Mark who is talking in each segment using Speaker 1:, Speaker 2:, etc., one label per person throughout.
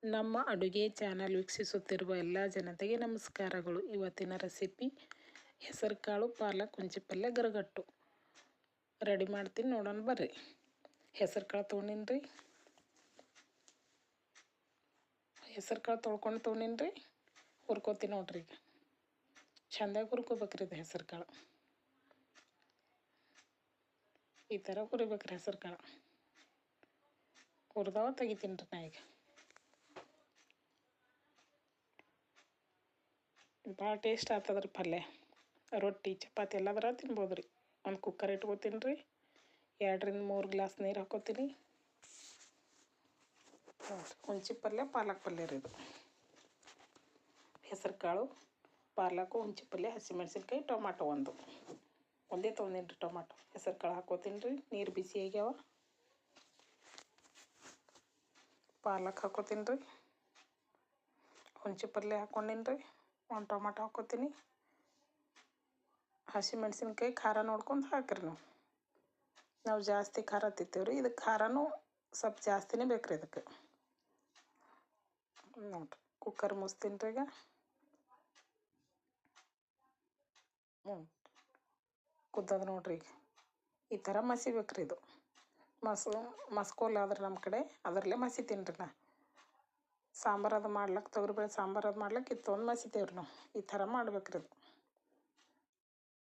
Speaker 1: ನಮ್ಮ ಅಡುಗೆ ಚಾನಲ್ ವೀಕ್ಷಿಸುತ್ತಿರುವ ಎಲ್ಲ ಜನತೆಗೆ ನಮಸ್ಕಾರಗಳು. ಇವತ್ತಿನ ರೆಸಿಪಿ ಹೆಸರುಕಾಳು ಪಾಲಕ್ ಹುಂಚಿ ಪಲ್ಯ ಗರಗಟ್ಟು ರೆಡಿ ಮಾಡ್ತೀನಿ, ನೋಡೋಣ ಬರ್ರಿ. ಹೆಸರುಕಾಳು ತೊಗೊಂಡಿನ್ರಿ, ಹೆಸರುಕಾಳು ತೊಳ್ಕೊಂಡು ಹುರ್ಕೋತೀನಿ ನೋಡ್ರಿ. ಈಗ ಚೆಂದಾಗಿ ಹುರ್ಕೋಬೇಕ್ರಿ ಇದು ಹೆಸರುಕಾಳು. ಈ ಥರ ಹುರಿಬೇಕ್ರಿ ಹೆಸರುಕಾಳು. ಹುರಿದವ ತೆಗಿತೀನಿ ರೀ ನಾ. ಈಗ ಭಾಳ ಟೇಸ್ಟ್ ಆಗ್ತದ್ರಿ ಪಲ್ಯ. ರೊಟ್ಟಿ ಚಪಾತಿ ಎಲ್ಲದರ ತಿನ್ಬೋದು ರೀ. ಒಂದು ಕುಕ್ಕರ್ ಇಟ್ಕೋತೀನಿ ರೀ. 2-3 ಗ್ಲಾಸ್ ನೀರು ಹಾಕ್ಕೋತೀನಿ. ಹುಂಚಿ ಪಲ್ಯ ಪಾಲಕ್ ಪಲ್ಯ ರೀ ಇದು. ಹೆಸರುಕಾಳು ಪಾಲಕು ಹುಂಚಿ ಪಲ್ಯ, ಹಸಿಮೆಣ್ಸಿನ್ಕಾಯಿ, ಟೊಮಾಟೊ ಒಂದೇ ತೊಗೊಂಡಿನಿ ರೀ. ಟೊಮಾಟೊ ಹೆಸರುಕಾಳು ಹಾಕ್ಕೋತೀನಿ ರೀ. ನೀರು ಬಿಸಿ ಆಗ್ಯಾವ. ಪಾಲಕ್ ಹಾಕ್ಕೋತೀನಿ ರೀ. ಹುಂಚಿ ಪಲ್ಯ ಹಾಕ್ಕೊಂಡಿನಿ ರೀ. 1 ಟೊಮಾಟೊ ಹಾಕ್ಕೋತೀನಿ. ಹಸಿಮೆಣ್ಸಿನ್ಕಾಯಿ ಖಾರ ನೋಡ್ಕೊಂಡು ಹಾಕ್ರಿ ನೀವು. ನಾವು ಜಾಸ್ತಿ ಖಾರ ತಿಂತೀವಿ ರೀ. ಇದಕ್ಕೆ ಖಾರನೂ ಸ್ವಲ್ಪ ಜಾಸ್ತಿನೇ ಬೇಕು ರೀ ಇದಕ್ಕೆ. ನೋಡಿರಿ, ಕುಕ್ಕರ್ ಮುಚ್ತೀನಿ ರೀ. ಈಗ ಕುದ್ದದ ನೋಡ್ರಿ. ಈಗ ಈ ಥರ ಮಸಿಬೇಕು ರೀ ಇದು. ಮಸ್ಕೋಲ್ ಆದ್ರೆ ನಮ್ಮ ಕಡೆ ಅದರಲ್ಲೇ ಮಸಿತೀನಿ ರೀ ನಾ. ಸಾಂಬಾರು ಅದು ಮಾಡ್ಲಿಕ್ಕೆ, ತೊಗರಿಬೇಳೆ ಸಾಂಬಾರು ಅದು ಮಾಡ್ಲಿಕ್ಕೆ ಇತ್ತೊಂದು ಮಸಿತೇವೆ ರೀ ನಾವು. ಈ ಥರ ಮಾಡ್ಬೇಕ್ರಿ ಇದು.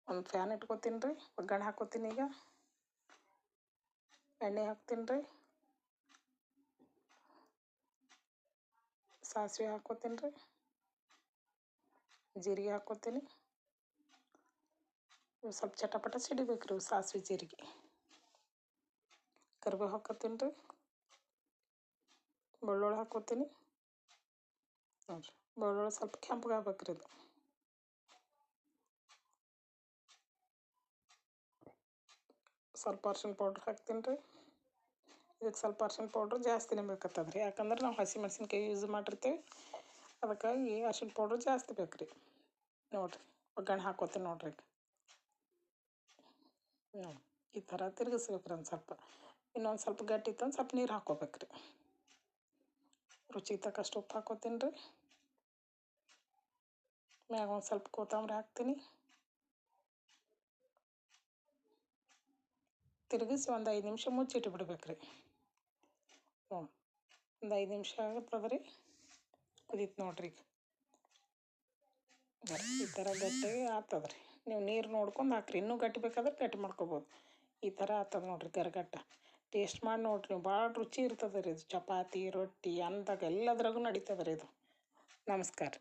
Speaker 1: ಒಂದು ಫ್ಯಾನ್ ಇಟ್ಕೋತೀನಿ ರೀ. ಒಗ್ಗರಣೆ ಹಾಕ್ಕೋತೀನಿ. ಈಗ ಎಣ್ಣೆ ಹಾಕ್ತೀನಿ ರೀ. ಸಾಸಿವೆ ಹಾಕ್ಕೋತೀನಿ ರೀ. ಜೀರಿಗೆ ಹಾಕ್ಕೋತೀನಿ. ಇವು ಸ್ವಲ್ಪ ಚಟಪಟ ಸಿಡಿಬೇಕು ರೀ ಸಾಸಿವೆ ಜೀರಿಗೆ. ಕರಿಬೇವು ಹಾಕ್ಕೋತೀನಿ ರೀ. ಬೆಳ್ಳುಳ್ಳಿ ಹಾಕ್ಕೋತೀನಿ ನೋಡಿರಿ. ಬೆಳ್ಳುಳ್ಳಿ ಸ್ವಲ್ಪ ಕೆಂಪಗಾಗ್ಬೇಕು ರೀ ಇದು. ಸ್ವಲ್ಪ ಅರ್ಶಿಣ ಪೌಡ್ರ್ ಹಾಕ್ತೀನಿ ರೀ. ಇದಕ್ಕೆ ಸ್ವಲ್ಪ ಅರ್ಶಿಣ ಪೌಡ್ರ್ ಜಾಸ್ತಿನೇ ಬೇಕಾಗ್ತದೆ ರೀ. ಯಾಕಂದ್ರೆ ನಾವು ಹಸಿಮೆಣ್ಸಿನ್ಕಾಯಿ ಯೂಸ್ ಮಾಡಿರ್ತೀವಿ, ಅದಕ್ಕಾಗಿ ಅರ್ಶಿಣ ಪೌಡ್ರ್ ಜಾಸ್ತಿ ಬೇಕು ರೀ. ನೋಡಿರಿ, ಒಗ್ಗರಣೆ ಹಾಕ್ಕೋತೀನಿ ನೋಡಿರಿ. ಈಗ ಈ ಥರ ತಿರುಗಿಸ್ಬೇಕು ರೀ. ಒಂದು ಸ್ವಲ್ಪ ಇನ್ನೊಂದು ಸ್ವಲ್ಪ ಗಟ್ಟಿ ಇತ್ತು ಒಂದು ಸ್ವಲ್ಪ ನೀರು ಹಾಕ್ಕೋಬೇಕು ರೀ. ರುಚಿಗೆ ತಕ್ಕಷ್ಟು ಉಪ್ಪು ಹಾಕ್ಕೋತೀನಿ ರೀ. ಮ್ಯಾಗ ಒಂದು ಸ್ವಲ್ಪ ಕೊತ್ತಂಬರಿ ಹಾಕ್ತೀನಿ. ತಿರುಗಿಸಿ ಒಂದು 5 ನಿಮಿಷ ಮುಚ್ಚಿಟ್ಬಿಡ್ಬೇಕು ರೀ. ಒಂದು 5 ನಿಮಿಷ ಆಗುತ್ತದೆ ರೀ. ಕುದೀತು ನೋಡ್ರಿ. ಈಗ ಈ ಥರ ಗಟ್ಟಿಗೆ ಆಗ್ತದೆ ರೀ. ನೀವು ನೀರು ನೋಡ್ಕೊಂಡು ಹಾಕ್ರಿ. ಇನ್ನೂ ಗಟ್ಟಿ ಬೇಕಾದ್ರೆ ಗಟ್ಟಿ ಮಾಡ್ಕೊಬೋದು. ಈ ಥರ ಆಗ್ತದೆ ನೋಡಿರಿ ಗರಗಟ್ಟ. ಟೇಸ್ಟ್ ಮಾಡಿ ನೋಡಿರಿ ನೀವು. ಭಾಳ ರುಚಿ ಇರ್ತದೆ ರೀ ಇದು. ಚಪಾತಿ, ರೊಟ್ಟಿ, ಅನ್ನದಾಗ ಎಲ್ಲದ್ರಾಗೂ ನಡೀತದೆ ರೀ ಇದು. ನಮಸ್ಕಾರ.